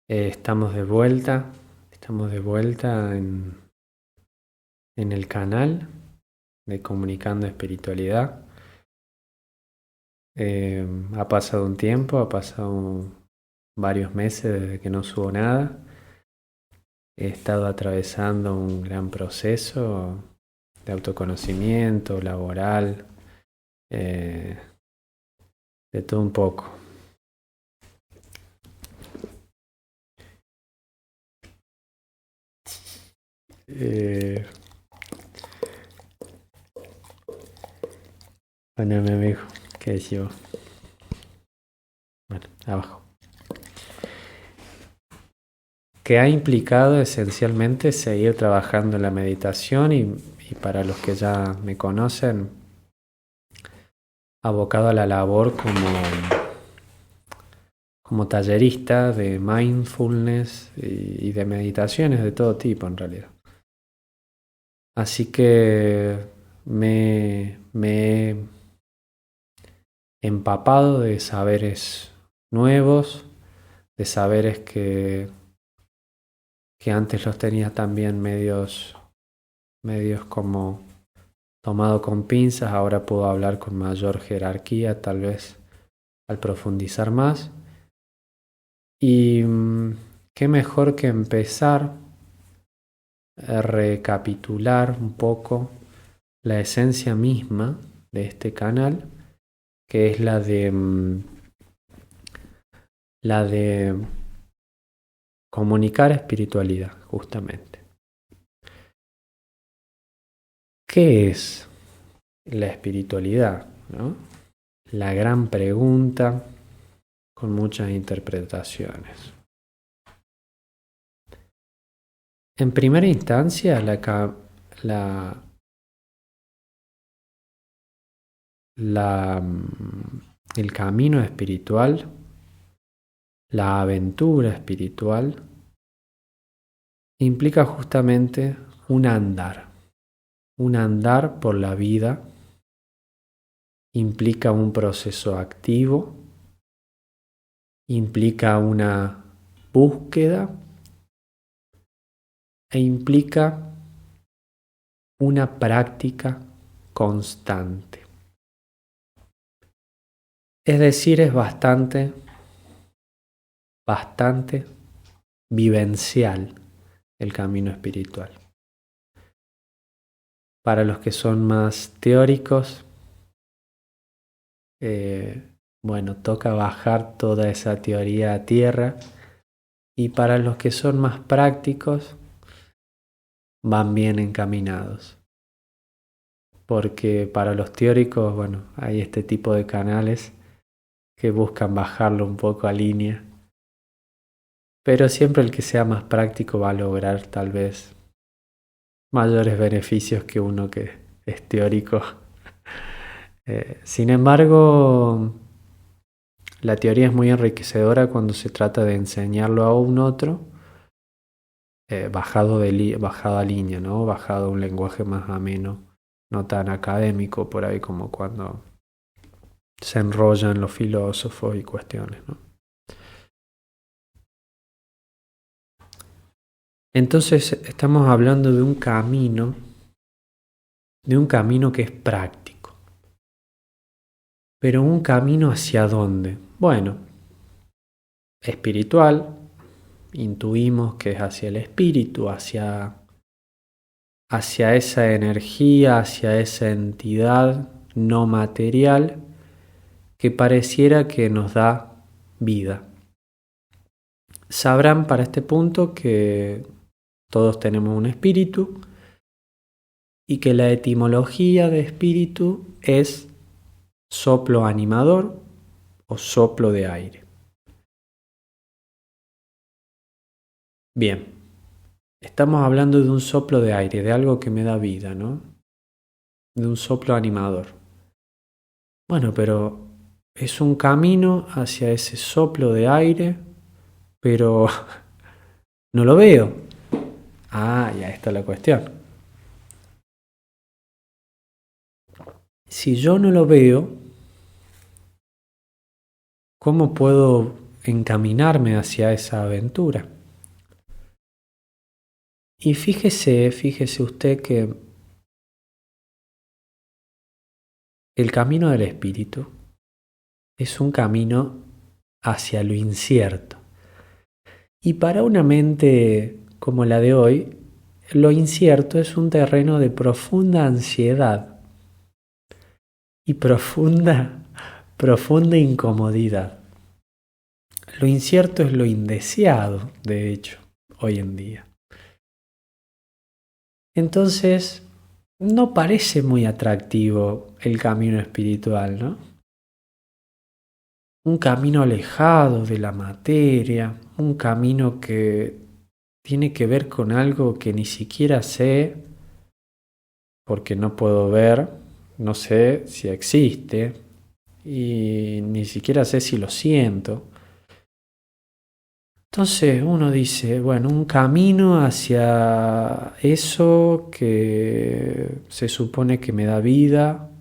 Estamos de vuelta en el canal de Comunicando Espiritualidad. Ha pasado un tiempo, ha pasado varios meses desde que no subo nada. He estado atravesando un gran proceso de autoconocimiento, laboral, eh, de todo un poco. Eh, bueno, mi amigo, ¿qué decís vos? Bueno, abajo. Que ha implicado esencialmente seguir trabajando en la meditación y para los que ya me conocen, abocado a la labor como tallerista de mindfulness y de meditaciones de todo tipo en realidad. Así que me he empapado de saberes nuevos, de saberes que antes los tenía también medios como tomado con pinzas, ahora puedo hablar con mayor jerarquía, tal vez al profundizar más. Y qué mejor que empezar a recapitular un poco la esencia misma de este canal, que es la de comunicar espiritualidad, justamente. ¿Qué es la espiritualidad? ¿No? La gran pregunta con muchas interpretaciones. En primera instancia, el camino espiritual, la aventura espiritual, implica justamente un andar por la vida, implica un proceso activo, implica una búsqueda e implica una práctica constante. Es decir, es bastante vivencial el camino espiritual. Para los que son más teóricos, bueno, toca bajar toda esa teoría a tierra, y para los que son más prácticos, van bien encaminados. Porque para los teóricos, bueno, hay este tipo de canales que buscan bajarlo un poco a línea. Pero siempre el que sea más práctico va a lograr tal vez mayores beneficios que uno que es teórico. Sin embargo, la teoría es muy enriquecedora cuando se trata de enseñarlo a un otro, bajado a línea, ¿no? Bajado a un lenguaje más ameno, no tan académico por ahí como cuando se enrollan los filósofos y cuestiones, ¿no? Entonces estamos hablando de un camino que es práctico. Pero un camino ¿hacia dónde? Bueno, espiritual, intuimos que es hacia el espíritu, hacia esa energía, hacia esa entidad no material que pareciera que nos da vida. Sabrán para este punto que todos tenemos un espíritu y que la etimología de espíritu es soplo animador o soplo de aire. Bien, estamos hablando de un soplo de aire, de algo que me da vida, ¿no? De un soplo animador. Bueno, pero es un camino hacia ese soplo de aire, pero no lo veo. Ah, ya está la cuestión. Si yo no lo veo, ¿cómo puedo encaminarme hacia esa aventura. Y fíjese usted que el camino del espíritu es un camino hacia lo incierto. Y para una mente como la de hoy, lo incierto es un terreno de profunda ansiedad y profunda incomodidad. Lo incierto es lo indeseado, de hecho, hoy en día. Entonces, no parece muy atractivo el camino espiritual, ¿no? Un camino alejado de la materia, un camino que tiene que ver con algo que ni siquiera sé, porque no puedo ver, no sé si existe y ni siquiera sé si lo siento. Entonces uno dice, bueno, un camino hacia eso que se supone que me da vida,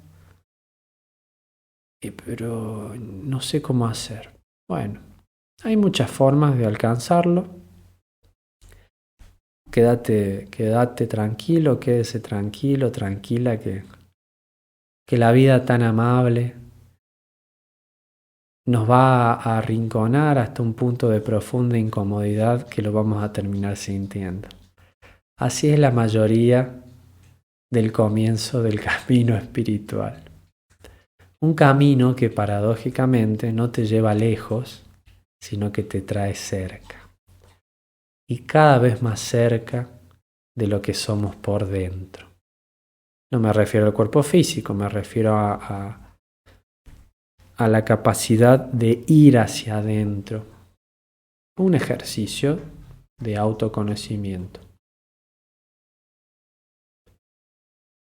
pero no sé cómo hacer. Bueno, hay muchas formas de alcanzarlo. Quédate tranquilo, quédese tranquilo, tranquila, que la vida tan amable nos va a arrinconar hasta un punto de profunda incomodidad que lo vamos a terminar sintiendo. Así es la mayoría del comienzo del camino espiritual. Un camino que paradójicamente no te lleva lejos, sino que te trae cerca. Y cada vez más cerca de lo que somos por dentro. No me refiero al cuerpo físico, me refiero a la capacidad de ir hacia adentro. Un ejercicio de autoconocimiento.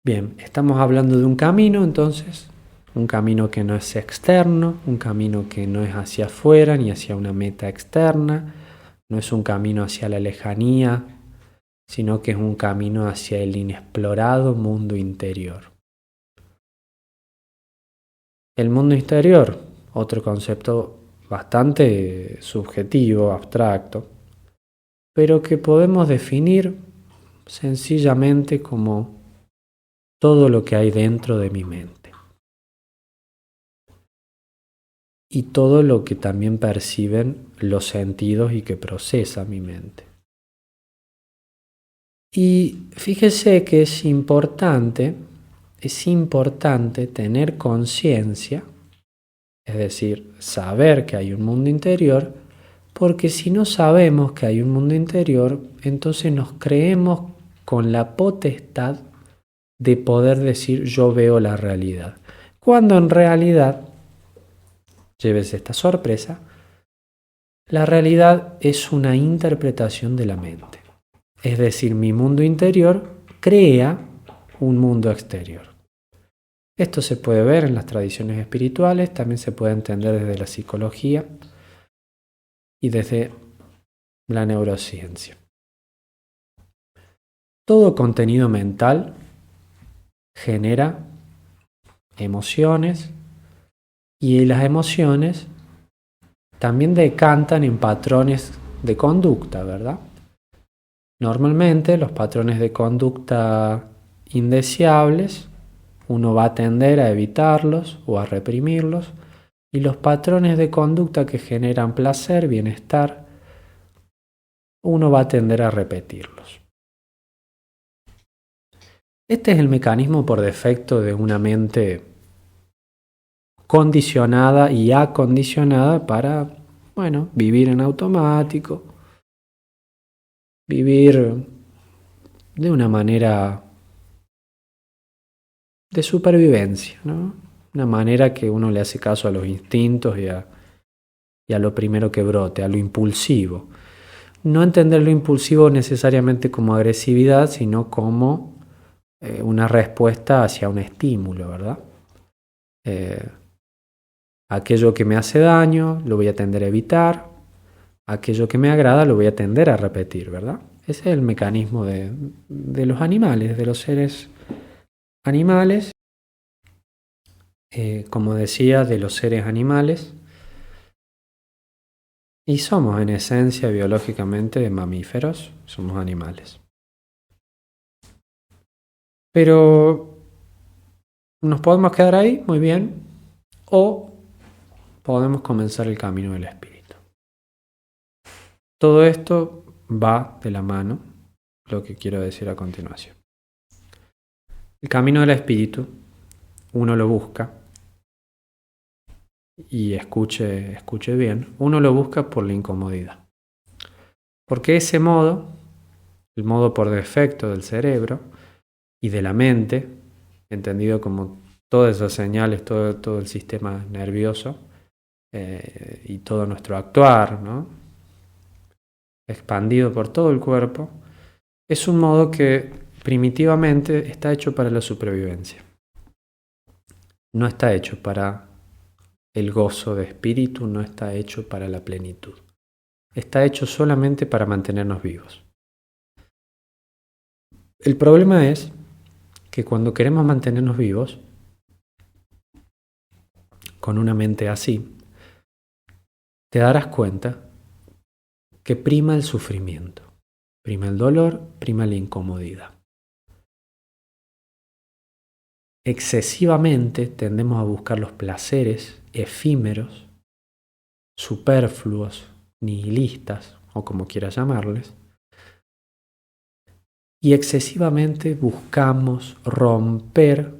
Bien, estamos hablando de un camino entonces, un camino que no es externo, un camino que no es hacia afuera ni hacia una meta externa, no es un camino hacia la lejanía, sino que es un camino hacia el inexplorado mundo interior. El mundo interior, otro concepto bastante subjetivo, abstracto, pero que podemos definir sencillamente como todo lo que hay dentro de mi mente y todo lo que también perciben los sentidos y que procesa mi mente. Y fíjese que es importante tener conciencia, es decir, saber que hay un mundo interior, porque si no sabemos que hay un mundo interior, entonces nos creemos con la potestad de poder decir yo veo la realidad. Cuando en realidad, llévese esta sorpresa, la realidad es una interpretación de la mente. Es decir, mi mundo interior crea un mundo exterior. Esto se puede ver en las tradiciones espirituales, también se puede entender desde la psicología y desde la neurociencia. Todo contenido mental genera emociones y las emociones también decantan en patrones de conducta, ¿verdad? Normalmente los patrones de conducta indeseables uno va a tender a evitarlos o a reprimirlos, y los patrones de conducta que generan placer, bienestar, uno va a tender a repetirlos. Este es el mecanismo por defecto de una mente condicionada y acondicionada para, vivir en automático, vivir de una manera de supervivencia, ¿no? Una manera que uno le hace caso a los instintos y a lo primero que brote, a lo impulsivo. No entender lo impulsivo necesariamente como agresividad, sino como una respuesta hacia un estímulo, ¿verdad? Aquello que me hace daño lo voy a tender a evitar, aquello que me agrada lo voy a tender a repetir, ¿verdad? Ese es el mecanismo de los animales, de los seres animales. Como decía, de los seres animales, Y somos en esencia biológicamente mamíferos, somos animales. Pero nos podemos quedar ahí, muy bien, o podemos comenzar el camino del espíritu. Todo esto va de la mano, lo que quiero decir a continuación. El camino del espíritu, uno lo busca, y escuche bien, uno lo busca por la incomodidad. Porque ese modo, el modo por defecto del cerebro y de la mente, entendido como todas esas señales, todo el sistema nervioso y todo nuestro actuar, ¿no? Expandido por todo el cuerpo, es un modo que primitivamente está hecho para la supervivencia. No está hecho para el gozo de espíritu, no está hecho para la plenitud. Está hecho solamente para mantenernos vivos. El problema es que cuando queremos mantenernos vivos, con una mente así, te darás cuenta que prima el sufrimiento, prima el dolor, prima la incomodidad. Excesivamente tendemos a buscar los placeres efímeros, superfluos, nihilistas, o como quieras llamarles, y excesivamente buscamos romper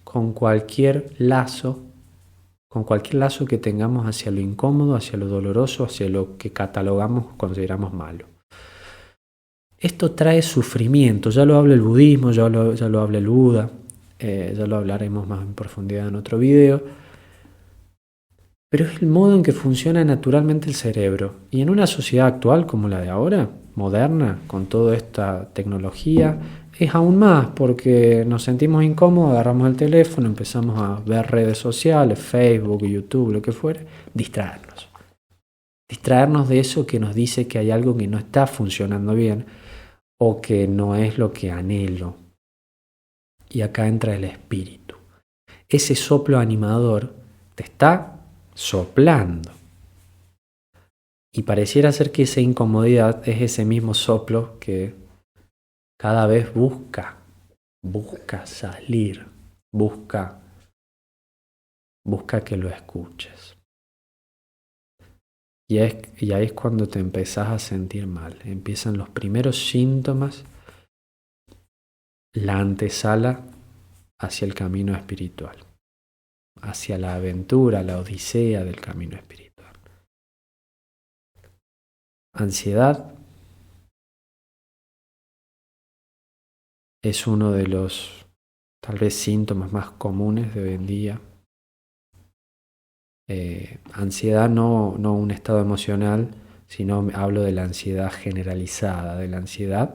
con cualquier lazo que tengamos hacia lo incómodo, hacia lo doloroso, hacia lo que catalogamos o consideramos malo. Esto trae sufrimiento, ya lo habla el budismo, ya lo habla el Buda, ya lo hablaremos más en profundidad en otro video, pero es el modo en que funciona naturalmente el cerebro. Y en una sociedad actual como la de ahora, moderna, con toda esta tecnología, es aún más porque nos sentimos incómodos, agarramos el teléfono, empezamos a ver redes sociales, Facebook, YouTube, lo que fuere, distraernos. Distraernos de eso que nos dice que hay algo que no está funcionando bien o que no es lo que anhelo. Y acá entra el espíritu. Ese soplo animador te está soplando. Y pareciera ser que esa incomodidad es ese mismo soplo que cada vez busca salir, busca que lo escuches. Y ahí es cuando te empezás a sentir mal. Empiezan los primeros síntomas, la antesala hacia el camino espiritual, hacia la aventura, la odisea del camino espiritual. Ansiedad es uno de los tal vez síntomas más comunes de hoy en día. Ansiedad no un estado emocional, sino hablo de la ansiedad generalizada, de la ansiedad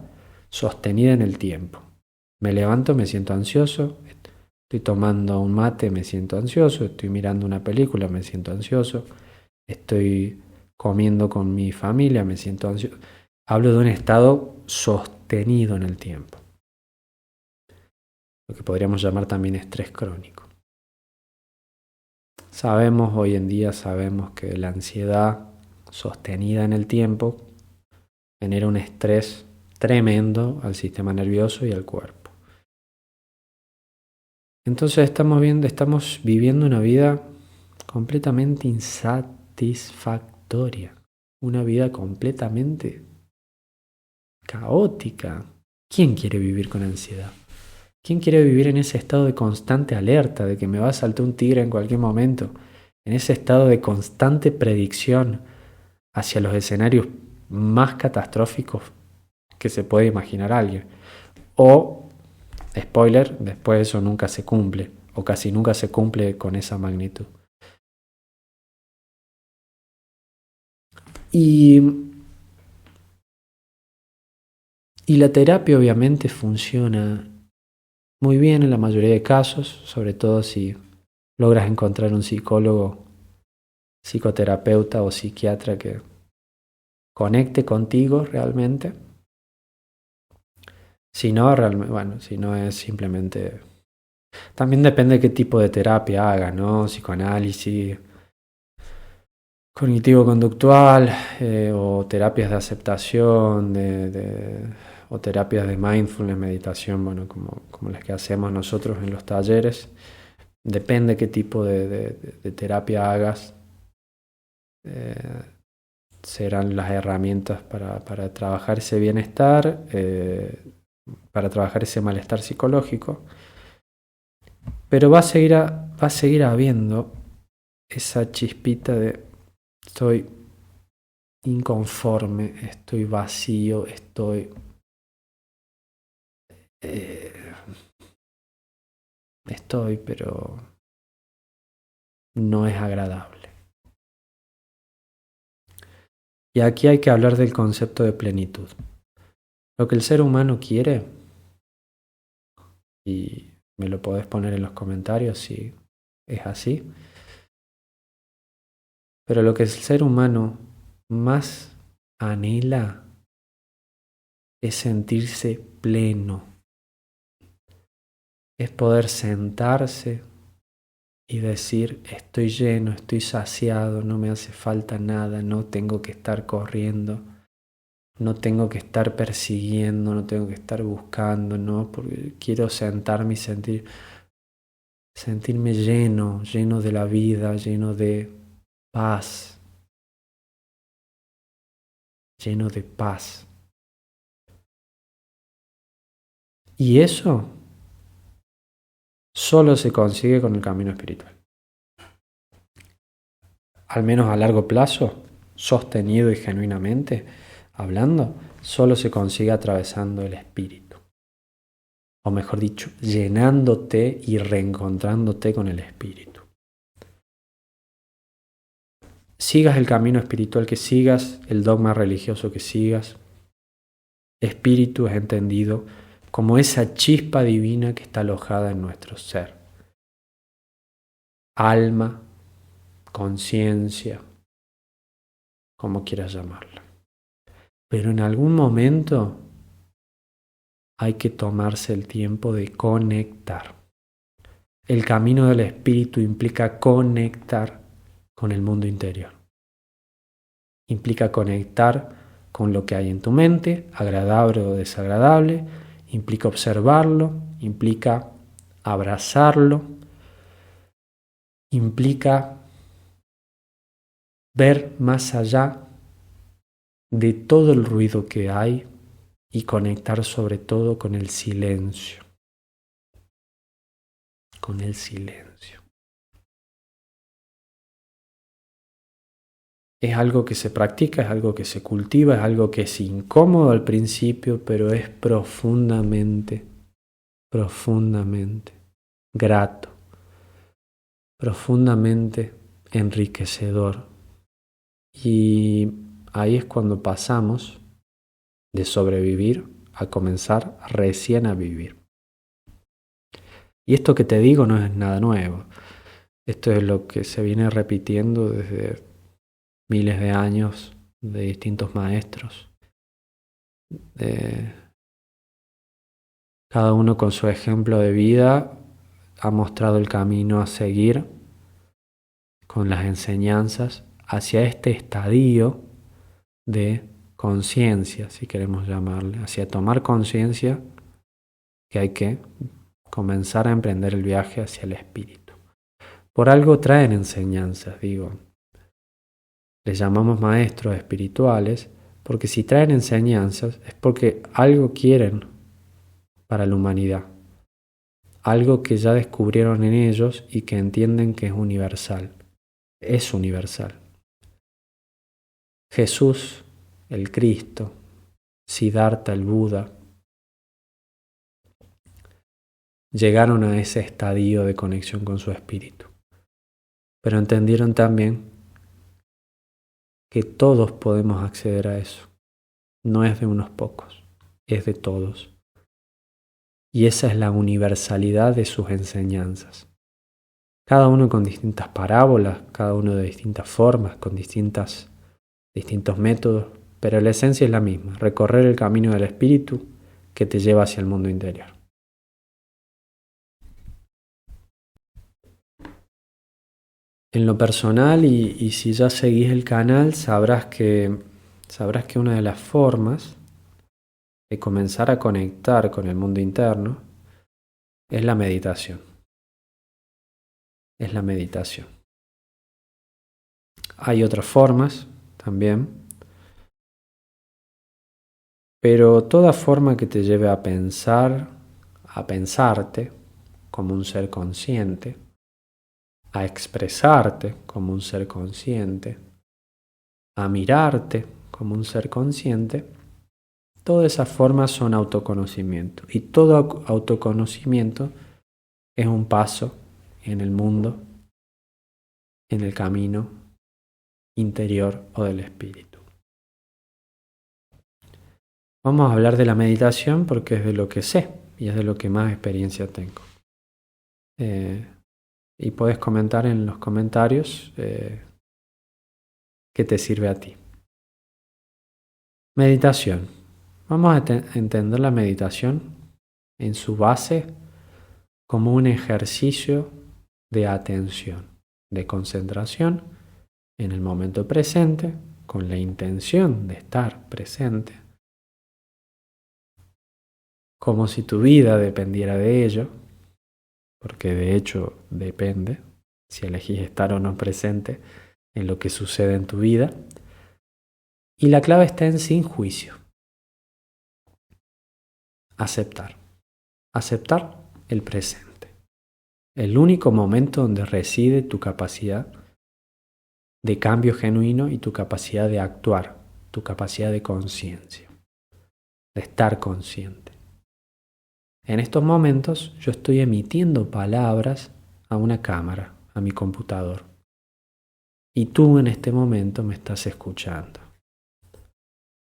sostenida en el tiempo. Me levanto, me siento ansioso, estoy tomando un mate, me siento ansioso, estoy mirando una película, me siento ansioso, estoy comiendo con mi familia, me siento ansioso. Hablo de un estado sostenido en el tiempo, lo que podríamos llamar también estrés crónico. Hoy en día sabemos que la ansiedad sostenida en el tiempo genera un estrés tremendo al sistema nervioso y al cuerpo. Entonces estamos viviendo una vida completamente insatisfactoria, una vida completamente caótica. ¿Quién quiere vivir con ansiedad? ¿Quién quiere vivir en ese estado de constante alerta, de que me va a saltar un tigre en cualquier momento? En ese estado de constante predicción hacia los escenarios más catastróficos que se puede imaginar alguien. O, spoiler, después eso nunca se cumple, o casi nunca se cumple con esa magnitud. Y la terapia obviamente funciona muy bien en la mayoría de casos, sobre todo si logras encontrar un psicólogo, psicoterapeuta o psiquiatra que conecte contigo realmente. Si no, si no es simplemente... También depende de qué tipo de terapia hagas, ¿no? Psicoanálisis, cognitivo-conductual o terapias de aceptación o terapias de mindfulness, meditación, bueno, como las que hacemos nosotros en los talleres. Depende qué tipo de terapia hagas, serán las herramientas para trabajar ese bienestar, para trabajar ese malestar psicológico. Pero va a seguir habiendo esa chispita de estoy inconforme, estoy vacío, pero no es agradable. Y aquí hay que hablar del concepto de plenitud. Lo que el ser humano quiere, y me lo podés poner en los comentarios si es así, pero lo que el ser humano más anhela es sentirse pleno, es poder sentarse y decir estoy lleno, estoy saciado, no me hace falta nada, no tengo que estar corriendo, no tengo que estar persiguiendo, no tengo que estar buscando, no, porque quiero sentarme y sentirme lleno de la vida, lleno de paz, lleno de paz. Y eso solo se consigue con el camino espiritual. Al menos a largo plazo, sostenido y genuinamente hablando, solo se consigue atravesando el espíritu. O mejor dicho, llenándote y reencontrándote con el espíritu. Sigas el camino espiritual que sigas, el dogma religioso que sigas, espíritu es entendido como esa chispa divina que está alojada en nuestro ser. Alma, conciencia, como quieras llamarla. Pero en algún momento hay que tomarse el tiempo de conectar. El camino del espíritu implica conectar con el mundo interior. Implica conectar con lo que hay en tu mente, agradable o desagradable, implica observarlo, implica abrazarlo, implica ver más allá de todo el ruido que hay y conectar sobre todo con el silencio. Con el silencio. Es algo que se practica, es algo que se cultiva, es algo que es incómodo al principio, pero es profundamente grato, profundamente enriquecedor. Y ahí es cuando pasamos de sobrevivir a comenzar recién a vivir. Y esto que te digo no es nada nuevo. Esto es lo que se viene repitiendo desde miles de años de distintos maestros. Cada uno con su ejemplo de vida ha mostrado el camino a seguir con las enseñanzas hacia este estadio de conciencia, si queremos llamarle, hacia tomar conciencia que hay que comenzar a emprender el viaje hacia el espíritu. Por algo traen enseñanzas, digo. Les llamamos maestros espirituales porque si traen enseñanzas es porque algo quieren para la humanidad. Algo que ya descubrieron en ellos y que entienden que es universal. Es universal. Jesús, el Cristo, Siddhartha, el Buda, llegaron a ese estadio de conexión con su espíritu. Pero entendieron también que todos podemos acceder a eso. No es de unos pocos, es de todos. Y esa es la universalidad de sus enseñanzas. Cada uno con distintas parábolas, cada uno de distintas formas, con distintos métodos, pero la esencia es la misma, recorrer el camino del espíritu que te lleva hacia el mundo interior. En lo personal, y si ya seguís el canal, sabrás que una de las formas de comenzar a conectar con el mundo interno es la meditación. Es la meditación. Hay otras formas también, pero toda forma que te lleve a pensar, a pensarte como un ser consciente, a expresarte como un ser consciente, a mirarte como un ser consciente, todas esas formas son autoconocimiento. Y todo autoconocimiento es un paso en el mundo, en el camino interior o del espíritu. Vamos a hablar de la meditación porque es de lo que sé y es de lo que más experiencia tengo. Y puedes comentar en los comentarios qué te sirve a ti. Meditación. Vamos a entender la meditación en su base como un ejercicio de atención, de concentración en el momento presente, con la intención de estar presente, como si tu vida dependiera de ello, porque de hecho depende, si elegís estar o no presente en lo que sucede en tu vida. Y la clave está en sin juicio. Aceptar. Aceptar el presente. El único momento donde reside tu capacidad de cambio genuino y tu capacidad de actuar, tu capacidad de conciencia, de estar consciente. En estos momentos yo estoy emitiendo palabras a una cámara, a mi computador. Y tú en este momento me estás escuchando.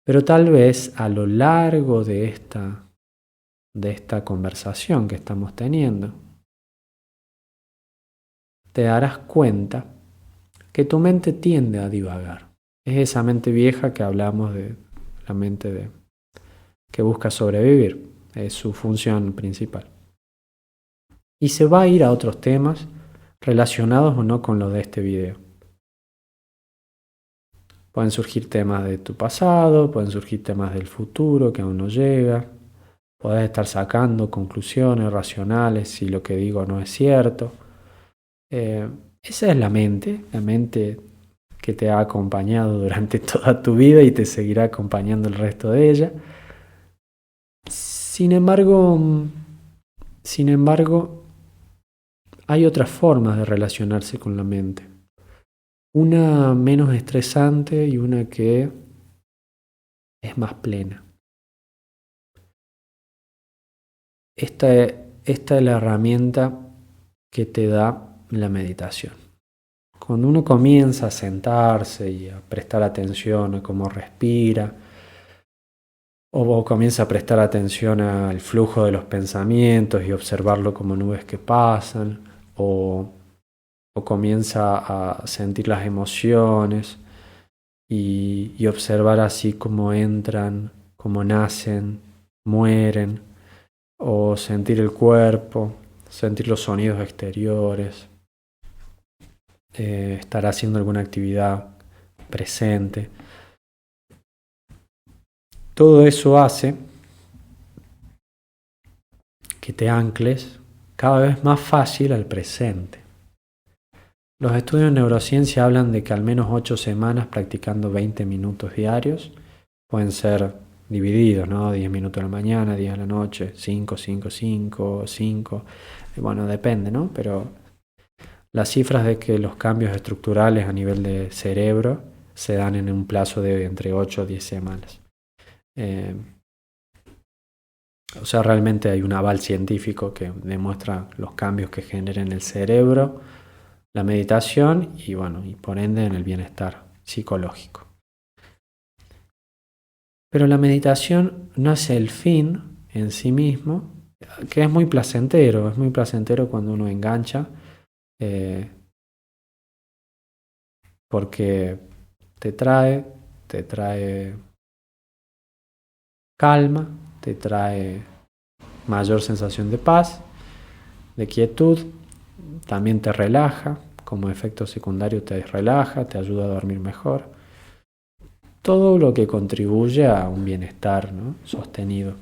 Pero tal vez a lo largo de esta conversación que estamos teniendo, te darás cuenta que tu mente tiende a divagar. Es esa mente vieja que hablamos de la mente que busca sobrevivir. Es su función principal. Y se va a ir a otros temas relacionados o no con los de este video. Pueden surgir temas de tu pasado, pueden surgir temas del futuro que aún no llega. Podés estar sacando conclusiones racionales si lo que digo no es cierto. Esa es la mente que te ha acompañado durante toda tu vida y te seguirá acompañando el resto de ella. Sin embargo, hay otras formas de relacionarse con la mente. Una menos estresante y una que es más plena. Esta es la herramienta que te da la meditación. Cuando uno comienza a sentarse y a prestar atención a cómo respira, o comienza a prestar atención al flujo de los pensamientos y observarlo como nubes que pasan, o comienza a sentir las emociones y observar así cómo entran, cómo nacen, mueren, o sentir el cuerpo, sentir los sonidos exteriores, estar haciendo alguna actividad presente. Todo eso hace que te ancles cada vez más fácil al presente. Los estudios de neurociencia hablan de que al menos 8 semanas practicando 20 minutos diarios pueden ser divididos, ¿no? 10 minutos a la mañana, 10 a la noche, 5, 5, 5, 5. Bueno, depende, ¿no? Pero las cifras de que los cambios estructurales a nivel de cerebro se dan en un plazo de entre 8 o 10 semanas. O sea, realmente hay un aval científico que demuestra los cambios que genera en el cerebro la meditación y por ende en el bienestar psicológico. Pero la meditación no es el fin en sí mismo, que es muy placentero cuando uno engancha, porque te trae calma, te trae mayor sensación de paz, de quietud, también te relaja, como efecto secundario te relaja, te ayuda a dormir mejor. Todo lo que contribuye a un bienestar, ¿no?, sostenido.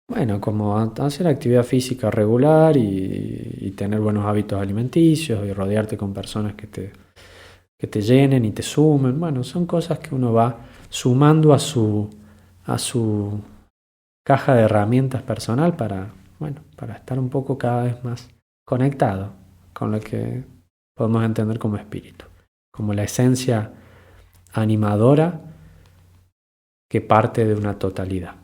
Bueno, como hacer actividad física regular y tener buenos hábitos alimenticios y rodearte con personas que te llenen y te sumen. Bueno, son cosas que uno va sumando a su caja de herramientas personal para estar un poco cada vez más conectado con lo que podemos entender como espíritu, como la esencia animadora que parte de una totalidad.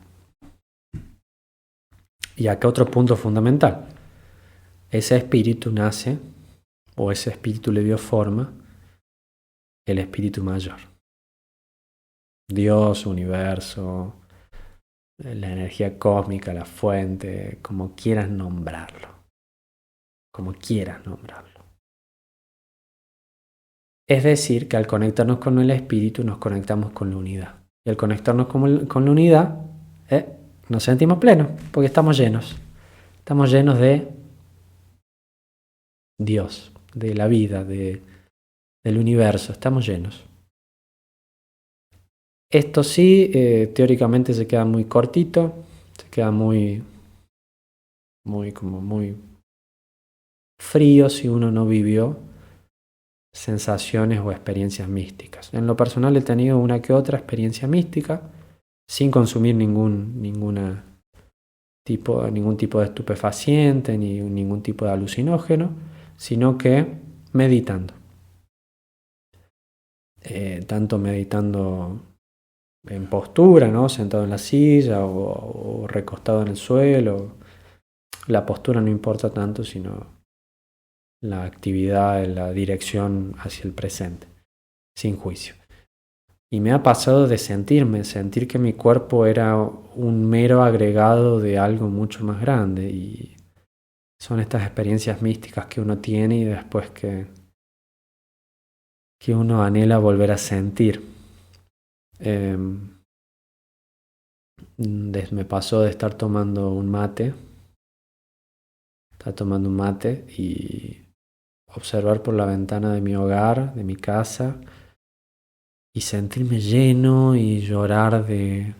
Y acá otro punto fundamental. Ese espíritu nace, o ese espíritu le dio forma, el espíritu mayor. Dios, universo, la energía cósmica, la fuente, como quieras nombrarlo. Como quieras nombrarlo. Es decir, que al conectarnos con el espíritu nos conectamos con la unidad. Y al conectarnos con la unidad, nos sentimos plenos, porque estamos llenos. Estamos llenos de Dios, de la vida, del universo. Estamos llenos. Esto sí, teóricamente se queda muy cortito, se queda muy frío si uno no vivió sensaciones o experiencias místicas. En lo personal he tenido una que otra experiencia mística sin consumir ningún tipo de estupefaciente ni ningún tipo de alucinógeno, sino que meditando. Tanto meditando en postura, ¿no?, sentado en la silla o recostado en el suelo. La postura no importa tanto, sino la actividad, la dirección hacia el presente, sin juicio. Y me ha pasado de sentir que mi cuerpo era un mero agregado de algo mucho más grande. Y son estas experiencias místicas que uno tiene y después que uno anhela volver a sentir. Me pasó de estar tomando un mate y observar por la ventana de mi hogar, de mi casa, y sentirme lleno y llorar de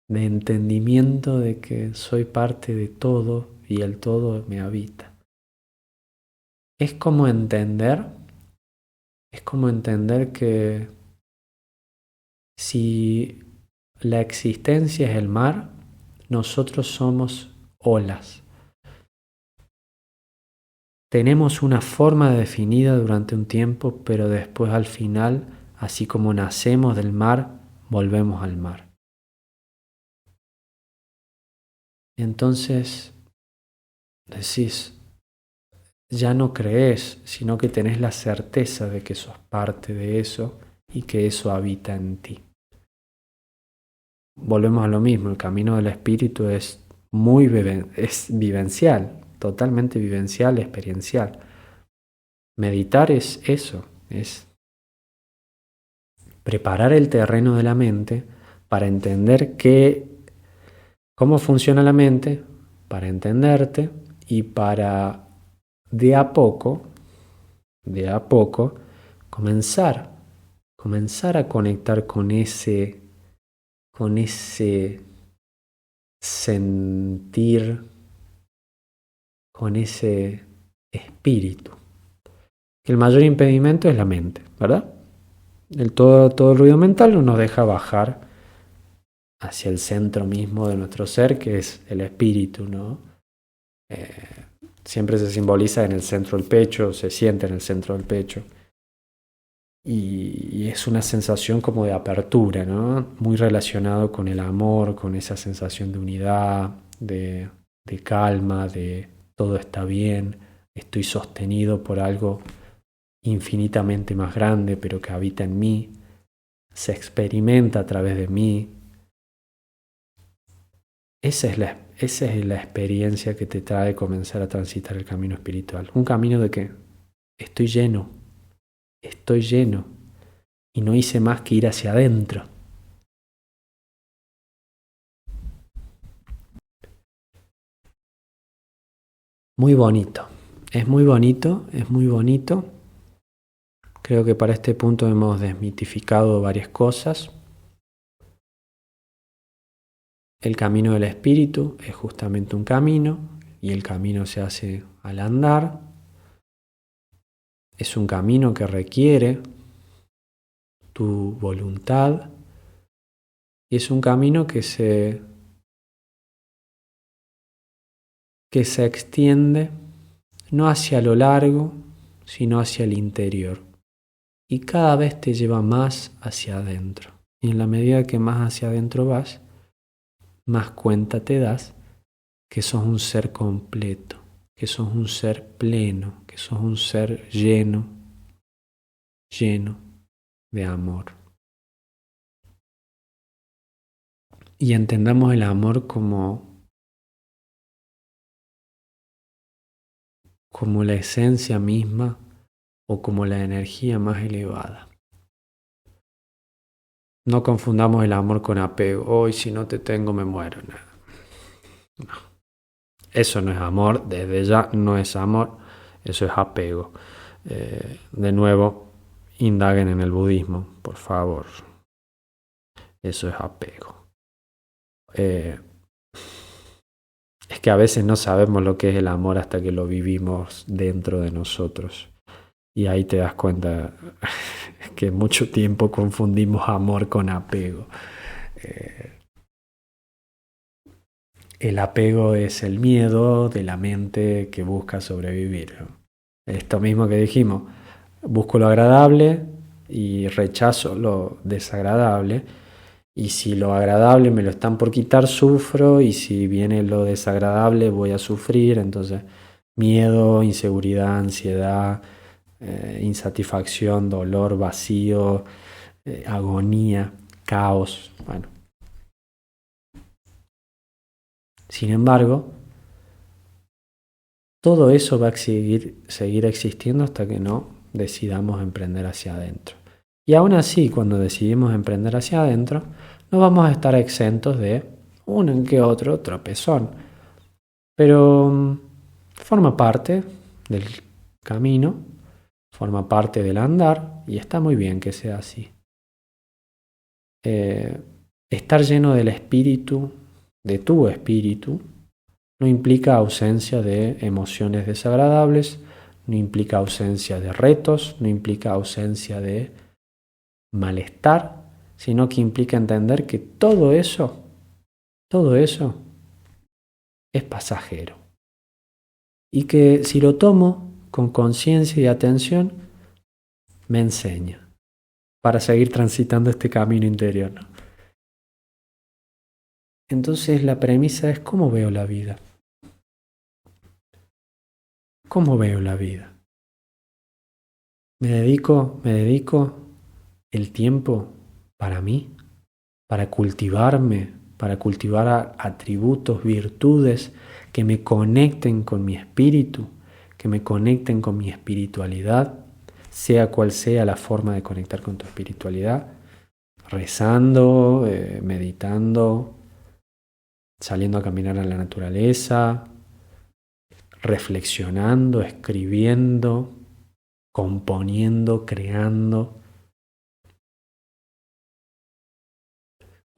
entendimiento de que soy parte de todo y el todo me habita. Es como entender que si la existencia es el mar, nosotros somos olas. Tenemos una forma definida durante un tiempo, pero después al final, así como nacemos del mar, volvemos al mar. Entonces decís, ya no crees, sino que tenés la certeza de que sos parte de eso y que eso habita en ti. Volvemos a lo mismo, el camino del espíritu es vivencial, totalmente vivencial, experiencial. Meditar es eso, es preparar el terreno de la mente para entender cómo funciona la mente, para entenderte y para de a poco, comenzar a conectar con ese sentir, con ese espíritu. El mayor impedimento es la mente, ¿verdad? Todo el ruido mental no nos deja bajar hacia el centro mismo de nuestro ser, que es el espíritu, ¿no? Siempre se simboliza en el centro del pecho, se siente en el centro del pecho. Y es una sensación como de apertura, ¿no? Muy relacionado con el amor, con esa sensación de unidad, de calma, de todo está bien, estoy sostenido por algo infinitamente más grande, pero que habita en mí, se experimenta a través de mí. Esa es la experiencia que te trae comenzar a transitar el camino espiritual. Un camino de que estoy lleno y no hice más que ir hacia adentro. Muy bonito. Es muy bonito, es muy bonito. Creo que para este punto hemos desmitificado varias cosas. El camino del espíritu es justamente un camino y el camino se hace al andar. Es un camino que requiere tu voluntad y es un camino que se extiende no hacia lo largo, sino hacia el interior. Y cada vez te lleva más hacia adentro. Y en la medida que más hacia adentro vas, más cuenta te das que sos un ser completo, que sos un ser pleno, que sos un ser lleno de amor. Y entendamos el amor como la esencia misma o como la energía más elevada. No confundamos el amor con apego. Hoy si no te tengo me muero. No. Eso no es amor, desde ya no es amor, eso es apego. De nuevo, indaguen en el budismo, por favor. Eso es apego. Es que a veces no sabemos lo que es el amor hasta que lo vivimos dentro de nosotros. Y ahí te das cuenta que mucho tiempo confundimos amor con apego. El apego es el miedo de la mente que busca sobrevivir. Esto mismo que dijimos, busco lo agradable y rechazo lo desagradable. Y si lo agradable me lo están por quitar, sufro. Y si viene lo desagradable, voy a sufrir. Entonces, miedo, inseguridad, ansiedad, insatisfacción, dolor, vacío, agonía, caos. Bueno. Sin embargo, todo eso va a seguir existiendo hasta que no decidamos emprender hacia adentro. Y aún así, cuando decidimos emprender hacia adentro, no vamos a estar exentos de uno que otro tropezón. Pero forma parte del camino, forma parte del andar y está muy bien que sea así. Estar lleno del espíritu, de tu espíritu, no implica ausencia de emociones desagradables, no implica ausencia de retos, no implica ausencia de malestar, sino que implica entender que todo eso es pasajero. Y que si lo tomo con conciencia y atención, me enseña para seguir transitando este camino interior, ¿no? Entonces la premisa es ¿cómo veo la vida? ¿Cómo veo la vida? ¿Me dedico el tiempo para mí, para cultivarme, para cultivar atributos, virtudes que me conecten con mi espíritu, que me conecten con mi espiritualidad, sea cual sea la forma de conectar con tu espiritualidad, rezando, meditando, saliendo a caminar a la naturaleza, reflexionando, escribiendo, componiendo, creando,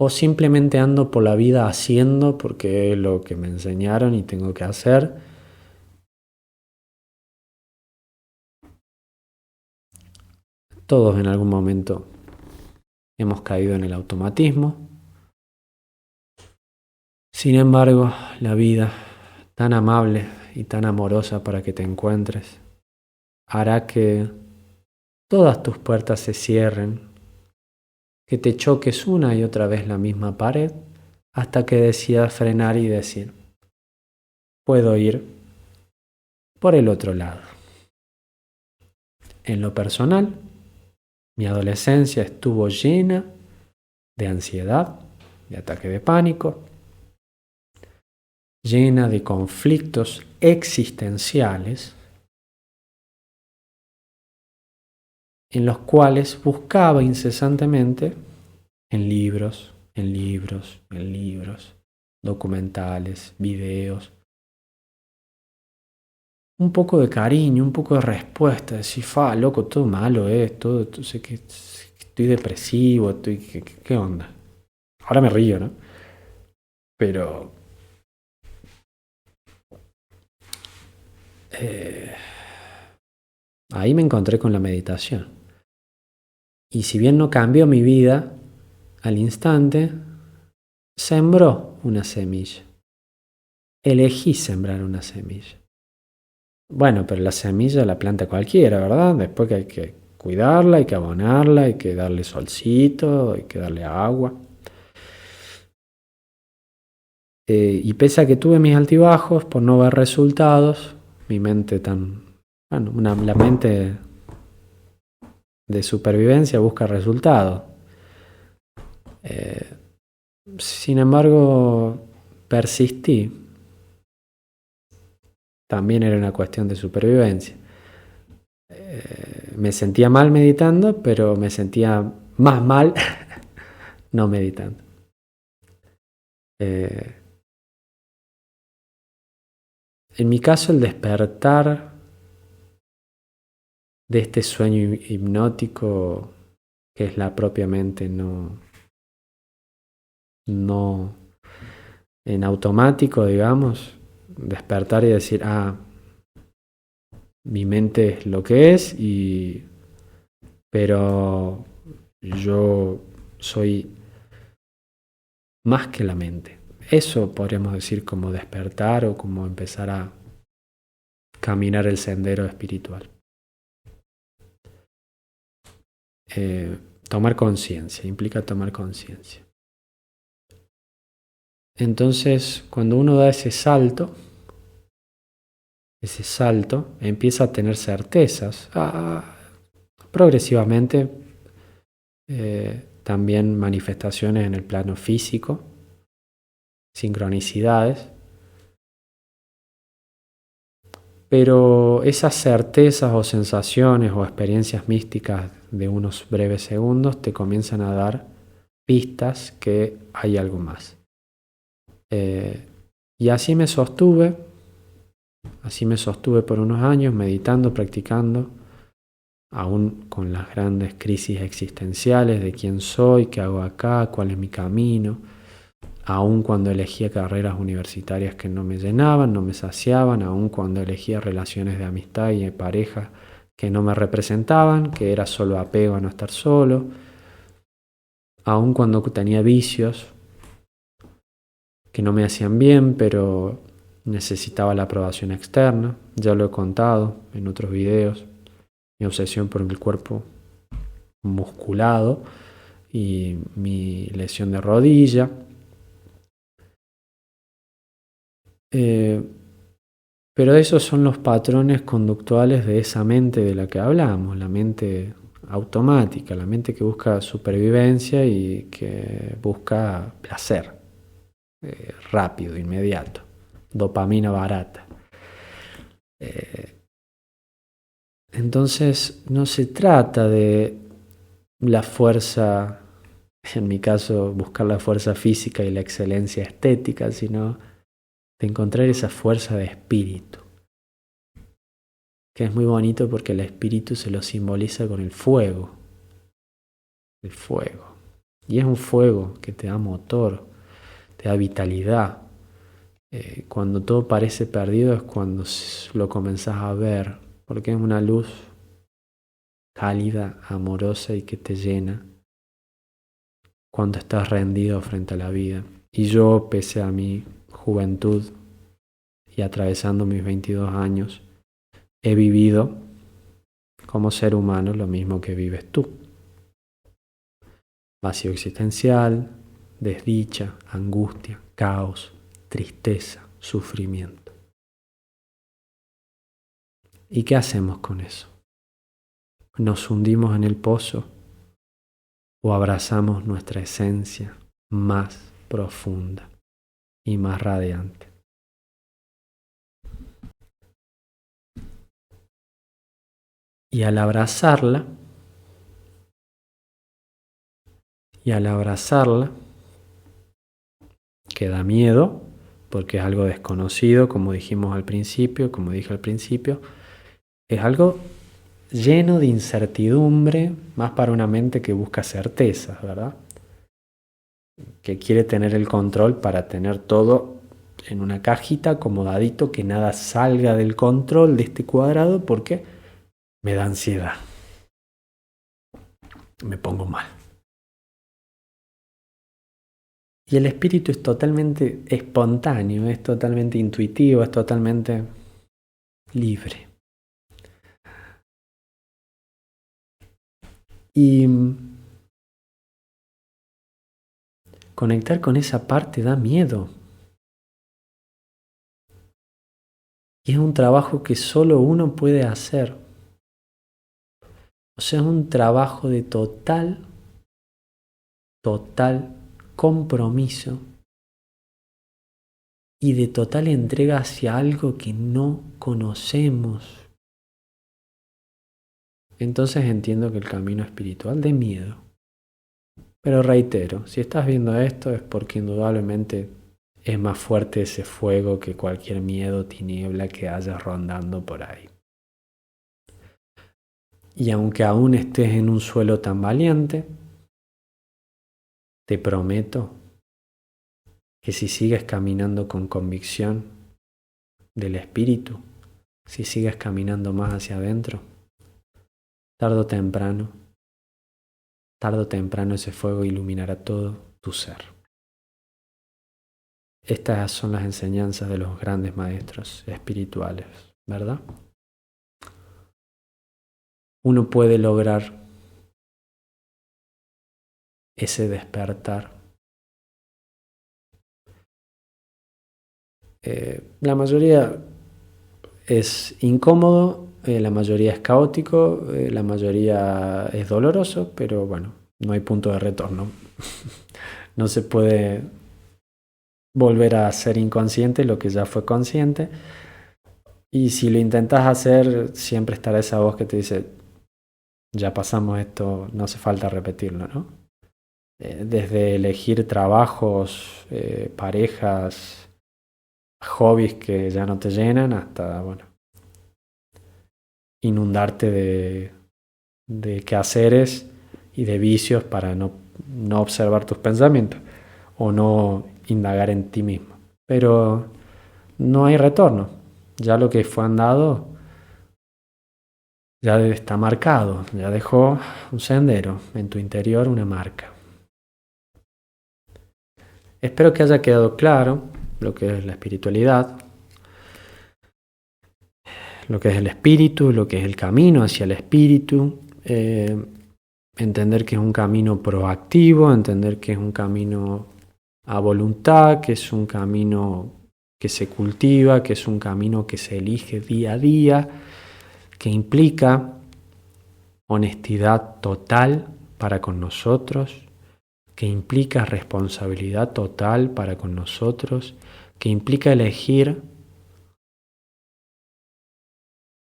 o simplemente ando por la vida haciendo porque es lo que me enseñaron y tengo que hacer. Todos en algún momento hemos caído en el automatismo. Sin embargo, la vida, tan amable y tan amorosa para que te encuentres, hará que todas tus puertas se cierren, que te choques una y otra vez la misma pared, hasta que decidas frenar y decir, puedo ir por el otro lado. En lo personal, mi adolescencia estuvo llena de ansiedad, de ataque de pánico, llena de conflictos existenciales en los cuales buscaba incesantemente en libros, documentales, videos, un poco de cariño, un poco de respuesta, decir, loco, todo malo es, todo sé que estoy depresivo, ¿qué onda? Ahora me río, ¿no? Pero ahí me encontré con la meditación. Y si bien no cambió mi vida al instante, sembró una semilla. Elegí sembrar una semilla. Bueno, pero la semilla la planta cualquiera, ¿verdad? Después que hay que cuidarla, hay que abonarla, hay que darle solcito, hay que darle agua. Y pese a que tuve mis altibajos por no ver resultados, mi mente la mente de supervivencia busca resultados. Sin embargo, persistí. También era una cuestión de supervivencia. Me sentía mal meditando, pero me sentía más mal no meditando. En mi caso, el despertar de este sueño hipnótico, que es la propia mente, no en automático, digamos, despertar y decir, mi mente es lo que es, pero yo soy más que la mente. Eso podríamos decir como despertar o como empezar a caminar el sendero espiritual. Tomar conciencia, implica tomar conciencia. Entonces, cuando uno da ese salto, empieza a tener certezas. Progresivamente, también manifestaciones en el plano físico, sincronicidades. Pero esas certezas o sensaciones o experiencias místicas de unos breves segundos te comienzan a dar pistas que hay algo más. Y así me sostuve por unos años meditando, practicando, aún con las grandes crisis existenciales de quién soy, qué hago acá, cuál es mi camino, aún cuando elegía carreras universitarias que no me llenaban, no me saciaban, aún cuando elegía relaciones de amistad y de pareja que no me representaban, que era solo apego a no estar solo, aún cuando tenía vicios que no me hacían bien, pero necesitaba la aprobación externa. Ya lo he contado en otros videos, mi obsesión por el cuerpo musculado y mi lesión de rodilla. Pero esos son los patrones conductuales de esa mente de la que hablamos, la mente automática, la mente que busca supervivencia y que busca placer rápido, inmediato, dopamina barata. Entonces no se trata de la fuerza, en mi caso buscar la fuerza física y la excelencia estética, sino de encontrar esa fuerza de espíritu, que es muy bonito porque el espíritu se lo simboliza con el fuego. El fuego. Y es un fuego que te da motor, te da vitalidad. Cuando todo parece perdido es cuando lo comenzás a ver, porque es una luz cálida, amorosa y que te llena cuando estás rendido frente a la vida. Y yo, pese a mi juventud y atravesando mis 22 años, he vivido como ser humano lo mismo que vives tú. Vacío existencial, desdicha, angustia, caos, tristeza, sufrimiento. ¿Y qué hacemos con eso? ¿Nos hundimos en el pozo o abrazamos nuestra esencia más profunda y más radiante? Y al abrazarla, que da miedo, porque es algo desconocido, como dijimos al principio, como dije al principio, es algo lleno de incertidumbre, más para una mente que busca certezas, ¿verdad? Que quiere tener el control para tener todo en una cajita acomodadito, que nada salga del control de este cuadrado porque me da ansiedad, me pongo mal. Y el espíritu es totalmente espontáneo, es totalmente intuitivo, es totalmente libre. Y conectar con esa parte da miedo. Y es un trabajo que solo uno puede hacer. O sea, es un trabajo de total compromiso y de total entrega hacia algo que no conocemos. Entonces entiendo que el camino espiritual dé miedo. Pero reitero, si estás viendo esto es porque indudablemente es más fuerte ese fuego que cualquier miedo, tiniebla que hayas rondando por ahí. Y aunque aún estés en un suelo tan valiente, te prometo que si sigues caminando con convicción del espíritu, si sigues caminando más hacia adentro, tarde o temprano ese fuego iluminará todo tu ser. Estas son las enseñanzas de los grandes maestros espirituales, ¿verdad? Uno puede lograr ese despertar. La mayoría es incómodo, la mayoría es caótico, la mayoría es doloroso, pero bueno, no hay punto de retorno. No se puede volver a ser inconsciente lo que ya fue consciente. Y si lo intentas hacer, siempre estará esa voz que te dice, ya pasamos esto, no hace falta repetirlo, ¿no? Desde elegir trabajos, parejas, hobbies que ya no te llenan, hasta, bueno, inundarte de quehaceres y de vicios para no observar tus pensamientos o no indagar en ti mismo. Pero no hay retorno. Ya lo que fue andado ya está marcado, ya dejó un sendero en tu interior, una marca. Espero que haya quedado claro lo que es la espiritualidad, lo que es el espíritu, lo que es el camino hacia el espíritu, entender que es un camino proactivo, entender que es un camino a voluntad, que es un camino que se cultiva, que es un camino que se elige día a día, que implica honestidad total para con nosotros, que implica responsabilidad total para con nosotros, que implica elegir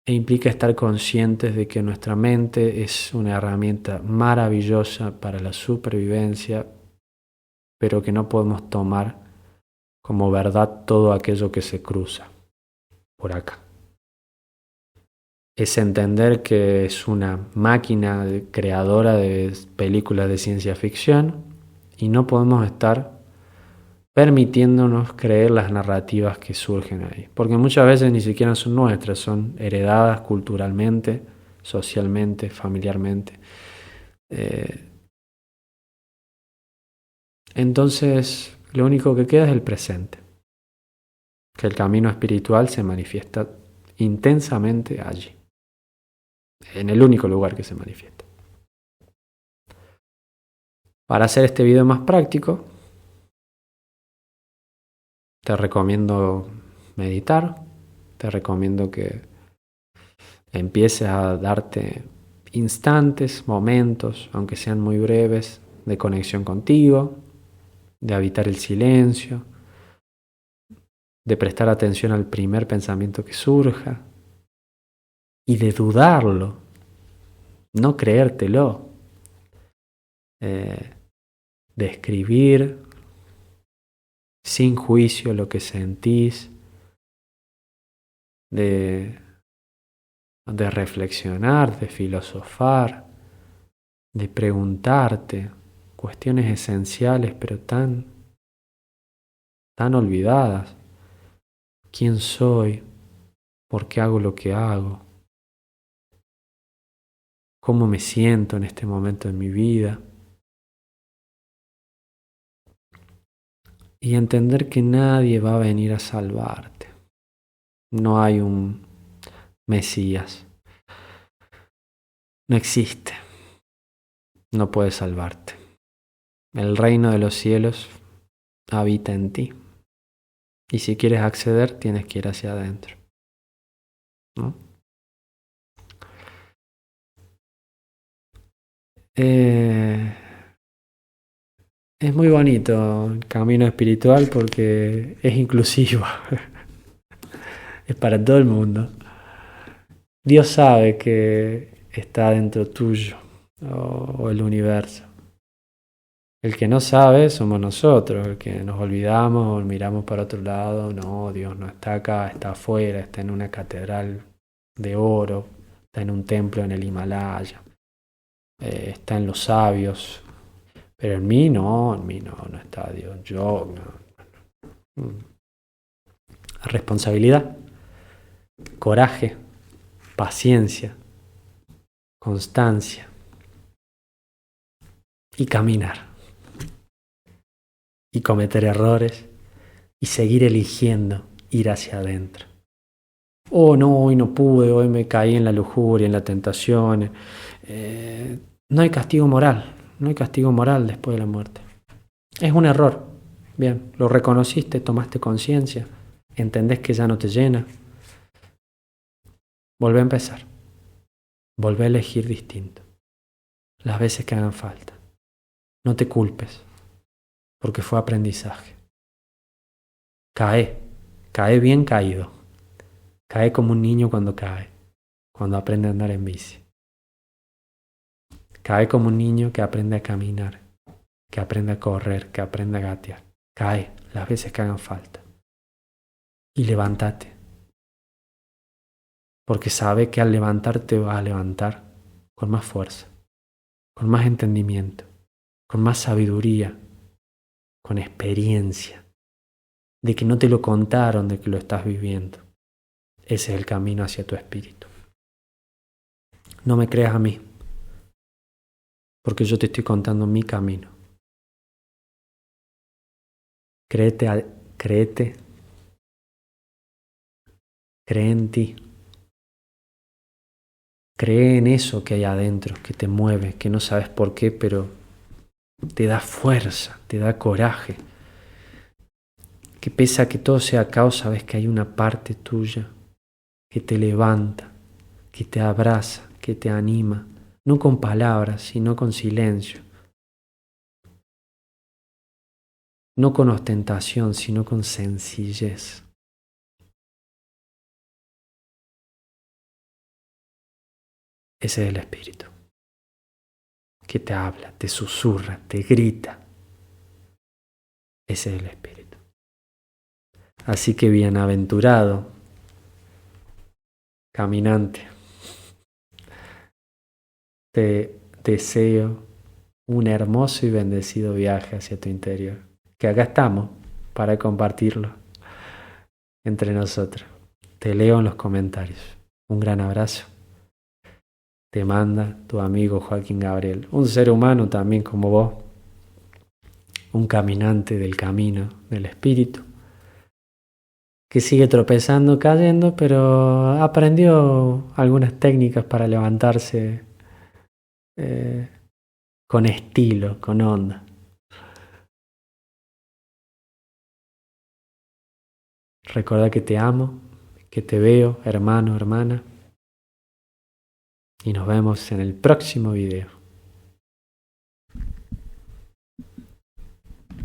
e implica estar conscientes de que nuestra mente es una herramienta maravillosa para la supervivencia, pero que no podemos tomar como verdad todo aquello que se cruza por acá. Es entender que es una máquina creadora de películas de ciencia ficción y no podemos estar permitiéndonos creer las narrativas que surgen ahí, porque muchas veces ni siquiera son nuestras, son heredadas culturalmente, socialmente, familiarmente. Entonces, lo único que queda es el presente, que el camino espiritual se manifiesta intensamente allí, en el único lugar que se manifiesta. Para hacer este video más práctico, te recomiendo meditar, te recomiendo que empieces a darte instantes, momentos, aunque sean muy breves, de conexión contigo, de habitar el silencio, de prestar atención al primer pensamiento que surja y de dudarlo, no creértelo, de escribir sin juicio lo que sentís, de reflexionar, de filosofar, de preguntarte cuestiones esenciales pero tan olvidadas. ¿Quién soy? ¿Por qué hago lo que hago? ¿Cómo me siento en este momento de mi vida? Y entender que nadie va a venir a salvarte. No hay un Mesías. No existe. No puede salvarte. El reino de los cielos habita en ti. Y si quieres acceder, tienes que ir hacia adentro, ¿no? Es muy bonito el camino espiritual porque es inclusivo. Es para todo el mundo. Dios sabe que está dentro tuyo o el universo. El que no sabe somos nosotros, el que nos olvidamos o miramos para otro lado. No, Dios no está acá, está afuera, está en una catedral de oro, está en un templo en el Himalaya, está en los sabios. Pero en mí no está Dios. Yo no. Responsabilidad, coraje, paciencia, constancia y caminar y cometer errores y seguir eligiendo ir hacia adentro. Oh no, hoy no pude, hoy me caí en la lujuria, en la tentación. No hay castigo moral, no hay castigo moral después de la muerte. Es un error. Bien, lo reconociste, tomaste conciencia, entendés que ya no te llena. Volvé a empezar. Volvé a elegir distinto. Las veces que hagan falta. No te culpes, porque fue aprendizaje. Cae bien caído. Cae como un niño cuando cae, cuando aprende a andar en bici. Cae como un niño que aprende a caminar, que aprende a correr, que aprende a gatear. Cae las veces que hagan falta. Y levántate. Porque sabe que al levantarte vas a levantar con más fuerza, con más entendimiento, con más sabiduría, con experiencia, de que no te lo contaron, de que lo estás viviendo. Ese es el camino hacia tu espíritu. No me creas a mí, porque yo te estoy contando mi camino. Créete, cree en ti. Cree en eso que hay adentro, que te mueve, que no sabes por qué, pero te da fuerza, te da coraje. Que pese a que todo sea caos, sabes que hay una parte tuya que te levanta, que te abraza, que te anima, no con palabras, sino con silencio. No con ostentación, sino con sencillez. Ese es el espíritu, que te habla, te susurra, te grita. Ese es el espíritu. Así que bienaventurado, caminante, te deseo un hermoso y bendecido viaje hacia tu interior. Que acá estamos para compartirlo entre nosotros. Te leo en los comentarios. Un gran abrazo. Te manda tu amigo Joaquín Gabriel, un ser humano también como vos, un caminante del camino del espíritu, que sigue tropezando, cayendo, pero aprendió algunas técnicas para levantarse con estilo, con onda. Recuerda que te amo, que te veo, hermano, hermana, y nos vemos en el próximo video.